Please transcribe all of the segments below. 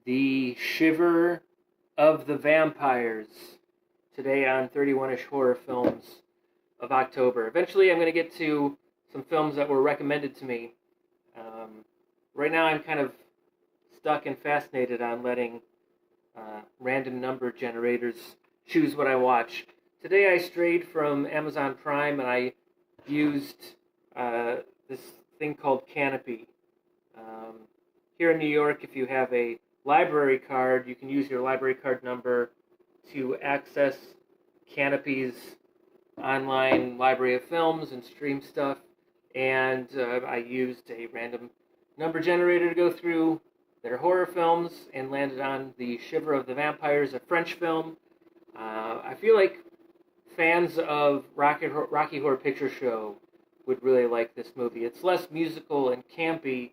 the Shiver of the Vampires, today on 31ish Horror Films of October. Eventually I'm going to get to some films that were recommended to me. Right now I'm kind of stuck and fascinated on letting random number generators choose what I watch. Today I strayed from Amazon Prime and I used this thing called Campy. Here in New York, if you have a library card, you can use your library card number to access Canopy's online library of films and stream stuff. And I used a random number generator to go through their horror films and landed on The Shiver of the Vampires, a French film. I feel like fans of Rocky Horror Picture Show would really like this movie. It's less musical and campy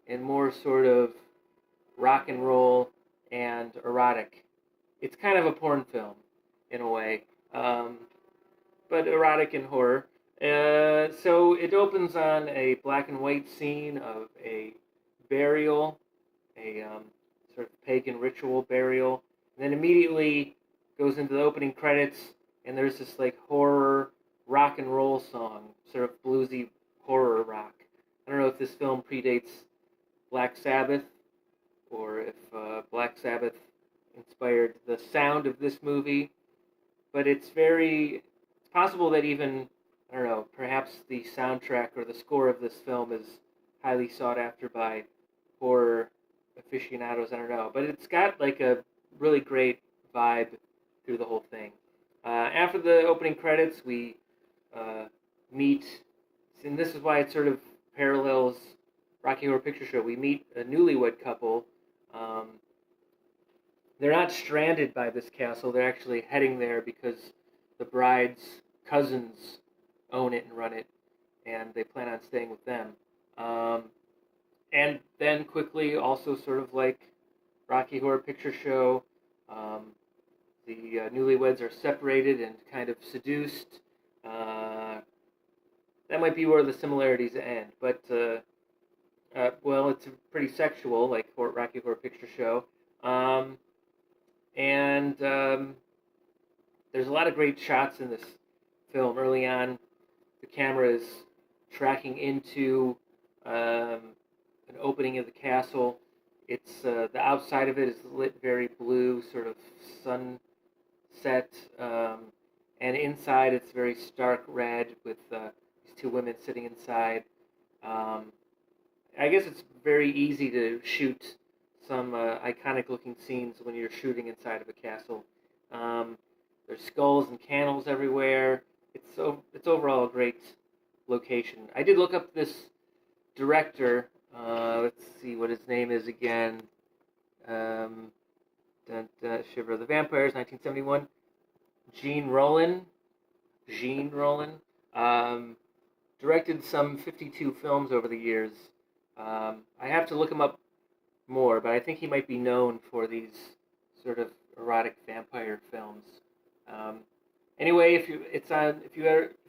and more sort of rock and roll and erotic. It's kind of a porn film in a way, but erotic and horror. So it opens on a black and white scene of a burial, a sort of pagan ritual burial, and then immediately goes into the opening credits, and there's this like horror rock and roll song, sort of bluesy horror rock. I don't know if this film predates Black Sabbath or if Black Sabbath inspired the sound of this movie, but it's possible that even, I don't know, perhaps the soundtrack or the score of this film is highly sought after by horror aficionados, I don't know, but it's got like a really great vibe through the whole thing. After the opening credits, we meet, and this is why it sort of parallels Rocky Horror Picture Show. We meet a newlywed couple. They're not stranded by this castle. They're actually heading there because the bride's cousins own it and run it, and they plan on staying with them. And then quickly, also sort of like Rocky Horror Picture Show, the newlyweds are separated and kind of seduced. That might be where the similarities end, but well, it's pretty sexual, like Rocky Horror Picture Show. And there's a lot of great shots in this film. Early on, the camera is tracking into an opening of the castle. It's the outside of it is lit very blue, sort of sunset, and inside it's very stark red with these two women sitting inside. I guess it's very easy to shoot some iconic-looking scenes when you're shooting inside of a castle. There's skulls and candles everywhere. It's overall a great location. I did look up this director. Let's see what his name is again. Shiver of the Vampires, 1971. Gene Roland. Directed some 52 films over the years. I have to look him up more, but I think he might be known for these sort of erotic vampire films. Anyway, if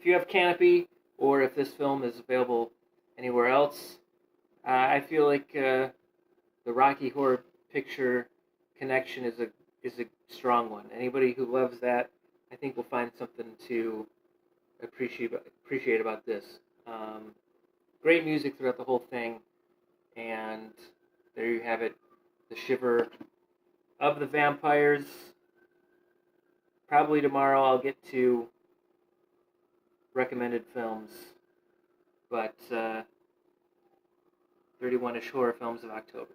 you have Canopy, or if this film is available anywhere else, I feel like the Rocky Horror Picture connection is a strong one. Anybody who loves that, I think, will find something to appreciate about this. Great music throughout the whole thing, and there you have it, The Shiver of the Vampires. Probably tomorrow I'll get to recommended films, but 31ish Horror Films of October.